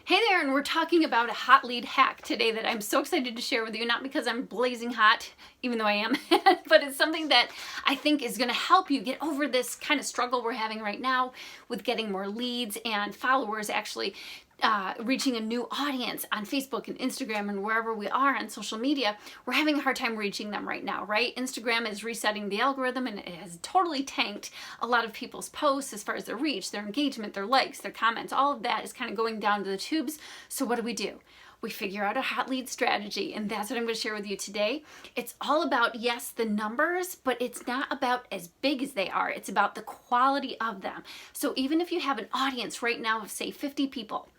Hey there, and we're talking about a hot lead hack today that I'm so excited to share with you, not because I'm blazing hot, even though I am, but it's something that I think is going to help you get over this kind of struggle we're having right now with getting more leads and followers, actually reaching a new audience on Facebook and Instagram and wherever we are on social media. We're having a hard time reaching them right now, right? Instagram is resetting the algorithm and it has totally tanked a lot of people's posts as far as their reach, their engagement, their likes, their comments. All of that is kind of going down to the tubes. So what do? We figure out a hot lead strategy, and that's what I'm going to share with you today. It's all about, yes, the numbers, but it's not about as big as they are. It's about the quality of them. So even if you have an audience right now of, say, 50 people,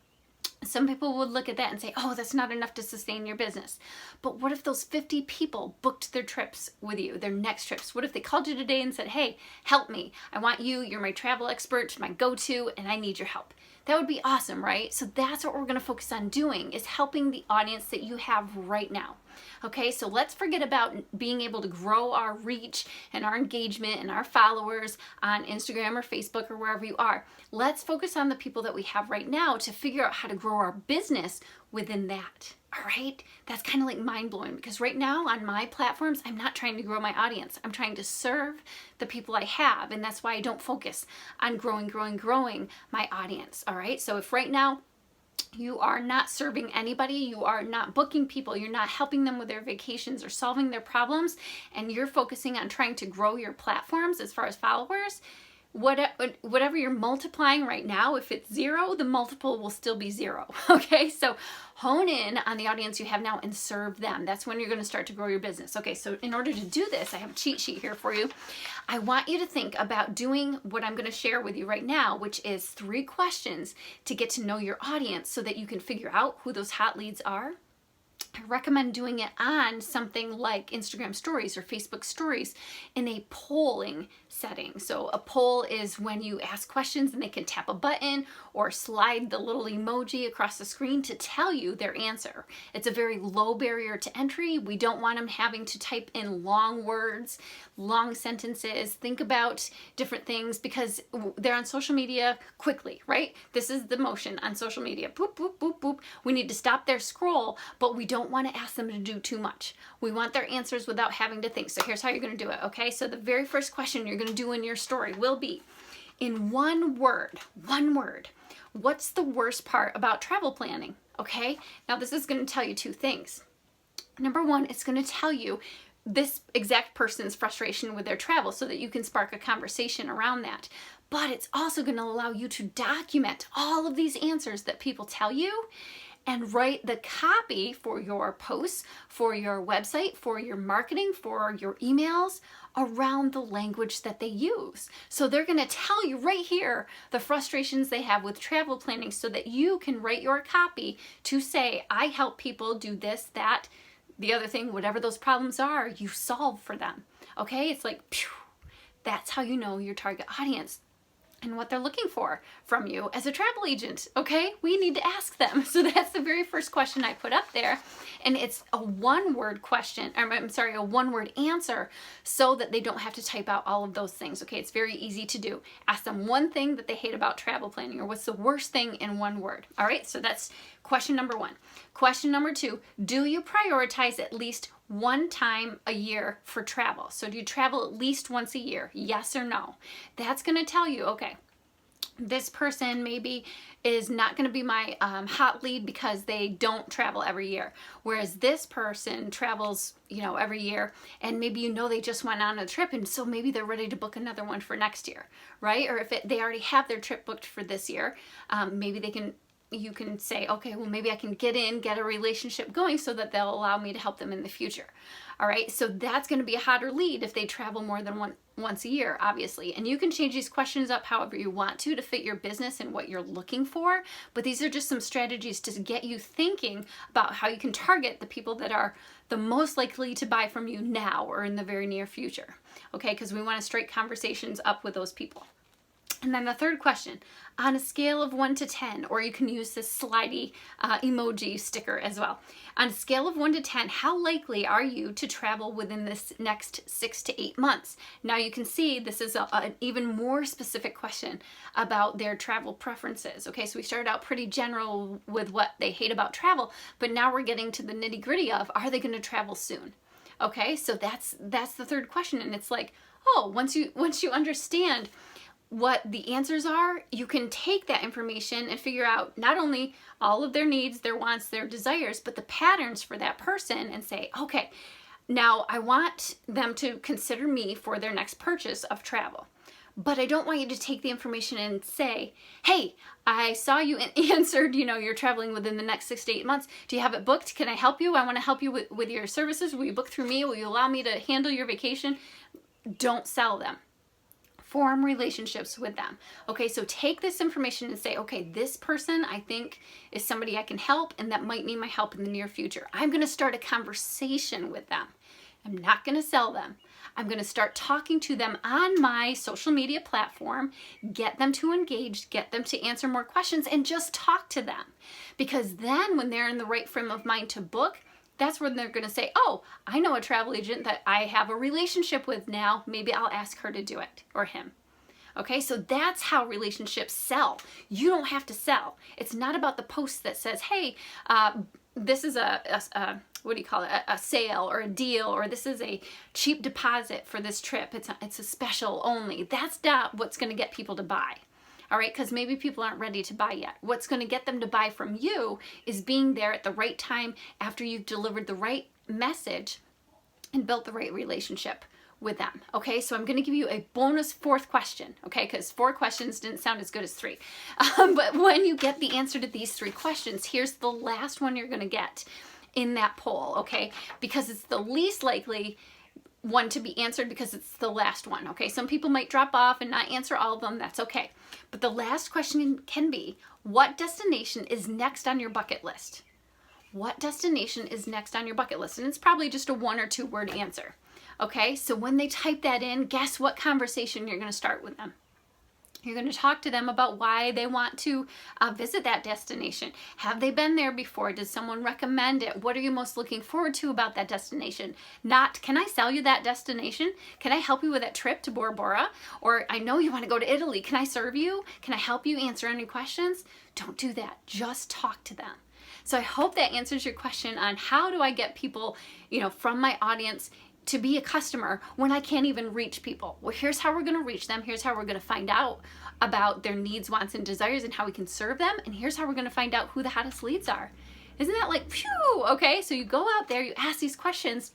some people would look at that and say, oh, that's not enough to sustain your business. But what if those 50 people booked their trips with you, their next trips? What if they called you today and said, hey, help me. I want you. You're my travel expert, my go-to, and I need your help. That would be awesome, right? So that's what we're going to focus on doing, is helping the audience that you have right now. Okay, so let's forget about being able to grow our reach and our engagement and our followers on Instagram or Facebook or wherever you are. Let's focus on the people that we have right now to figure out how to grow our business within that. All right, that's kind of like mind-blowing, because right now on my platforms, I'm not trying to grow my audience. I'm trying to serve the people I have, and that's why I don't focus on growing my audience. All right, so if right now you are not serving anybody, you are not booking people, you're not helping them with their vacations or solving their problems, and you're focusing on trying to grow your platforms as far as followers, whatever you're multiplying right now, if it's 0, the multiple will still be 0. Okay, so hone in on the audience you have now and serve them. That's when you're going to start to grow your business. Okay, so in order to do this, I have a cheat sheet here for you. I want you to think about doing what I'm going to share with you right now, which is 3 questions to get to know your audience so that you can figure out who those hot leads are. I recommend doing it on something like Instagram stories or Facebook stories in a polling setting. So a poll is when you ask questions and they can tap a button or slide the little emoji across the screen to tell you their answer. It's a very low barrier to entry. We don't want them having to type in long words, long sentences. Think about different things because they're on social media quickly, right? This is the motion on social media. Boop, boop, boop, boop. We need to stop their scroll, but we don't want to ask them to do too much. We want their answers without having to think. So here's how you're going to do it, okay? So the very first question you're going to do in your story will be, in one word, what's the worst part about travel planning, okay? Now this is going to tell you 2 things. Number 1, it's going to tell you this exact person's frustration with their travel so that you can spark a conversation around that. But it's also going to allow you to document all of these answers that people tell you and write the copy for your posts, for your website, for your marketing, for your emails around the language that they use. So they're going to tell you right here the frustrations they have with travel planning so that you can write your copy to say, I help people do this, that, the other thing, whatever those problems are, you solve for them. Okay? It's like, phew, that's how you know your target audience and what they're looking for from you as a travel agent, okay? We need to ask them. So that's the very first question I put up there. And it's a 1-word question, or I'm sorry, a 1-word answer so that they don't have to type out all of those things, okay? It's very easy to do. Ask them one thing that they hate about travel planning, or what's the worst thing in 1 word, all right? So that's question number 1. Question number 2, do you prioritize at least 1 time a year for travel? So do you travel at least once a year? Yes or no? That's going to tell you, okay, this person maybe is not going to be my hot lead because they don't travel every year. Whereas this person travels, every year, and maybe they just went on a trip, and so maybe they're ready to book another one for next year, right? Or if they already have their trip booked for this year, maybe you can say, okay, well, maybe I can get a relationship going so that they'll allow me to help them in the future. All right, so that's going to be a hotter lead if they travel more than once a year, obviously. And you can change these questions up however you want to fit your business and what you're looking for. But these are just some strategies to get you thinking about how you can target the people that are the most likely to buy from you now or in the very near future. Okay, because we want to strike conversations up with those people. And then the third question, on a scale of 1 to 10, or you can use this slidey emoji sticker as well. On a scale of 1 to 10, how likely are you to travel within this next 6 to 8 months? Now you can see this is an even more specific question about their travel preferences. Okay, so we started out pretty general with what they hate about travel, but now we're getting to the nitty gritty of, are they going to travel soon? Okay, so that's the third question. And it's like, oh, once you understand what the answers are, you can take that information and figure out not only all of their needs, their wants, their desires, but the patterns for that person and say, okay, now I want them to consider me for their next purchase of travel. But I don't want you to take the information and say, hey, I saw you answered, you're traveling within the next 6 to 8 months. Do you have it booked? Can I help you? I want to help you with your services. Will you book through me? Will you allow me to handle your vacation? Don't sell them. Form relationships with them. Okay, so take this information and say, okay, this person I think is somebody I can help and that might need my help in the near future. I'm going to start a conversation with them. I'm not going to sell them. I'm going to start talking to them on my social media platform, get them to engage, get them to answer more questions, and just talk to them. Because then when they're in the right frame of mind to book, that's when they're going to say, oh, I know a travel agent that I have a relationship with now. Maybe I'll ask her to do it, or him. Okay, so that's how relationships sell. You don't have to sell. It's not about the post that says, hey, this is a what do you call it, a sale or a deal, or this is a cheap deposit for this trip. It's a special only. That's not what's going to get people to buy. All right, because maybe people aren't ready to buy yet. What's going to get them to buy from you is being there at the right time after you've delivered the right message and built the right relationship with them. Okay, so I'm going to give you a bonus fourth question, okay, because 4 questions didn't sound as good as 3. But when you get the answer to these 3 questions, here's the last one you're going to get in that poll, okay, because it's the least likely one to be answered because it's the last one. Okay, some people might drop off and not answer all of them. That's okay. But the last question can be, what destination is next on your bucket list? What destination is next on your bucket list? And it's probably just a 1 or 2 word answer. Okay, so when they type that in, guess what conversation you're going to start with them? You're going to talk to them about why they want to visit that destination. Have they been there before? Does someone recommend it? What are you most looking forward to about that destination? Not, can I sell you that destination? Can I help you with that trip to Bora Bora? Or I know you want to go to Italy. Can I serve you? Can I help you answer any questions? Don't do that. Just talk to them. So I hope that answers your question on how do I get people, from my audience to be a customer when I can't even reach people. Well, here's how we're going to reach them. Here's how we're going to find out about their needs, wants, and desires and how we can serve them. And here's how we're going to find out who the hottest leads are. Isn't that like, phew, okay? So you go out there, you ask these questions,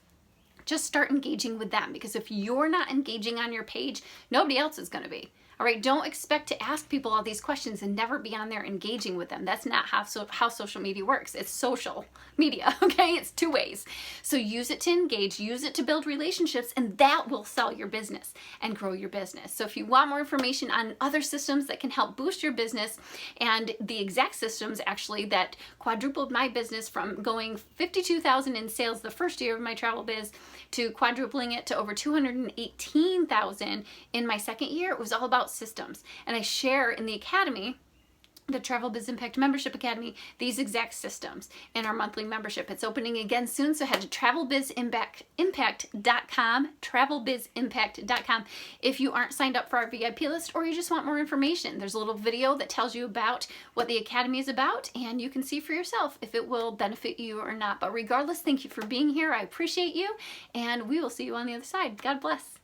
just start engaging with them, because if you're not engaging on your page, nobody else is going to be. All right, don't expect to ask people all these questions and never be on there engaging with them. That's not how social media works. It's social media, okay? It's 2 ways. So use it to engage, use it to build relationships, and that will sell your business and grow your business. So if you want more information on other systems that can help boost your business, and the exact systems actually that quadrupled my business from going 52,000 in sales the first year of my travel biz to quadrupling it to over 218,000 in my second year, it was all about systems. And I share in the academy, the Travel Biz Impact Membership Academy, these exact systems in our monthly membership. It's opening again soon, so head to travelbizimpact.com, travelbizimpact.com if you aren't signed up for our VIP list or you just want more information. There's a little video that tells you about what the academy is about, and you can see for yourself if it will benefit you or not. But regardless, thank you for being here. I appreciate you, and we will see you on the other side. God bless.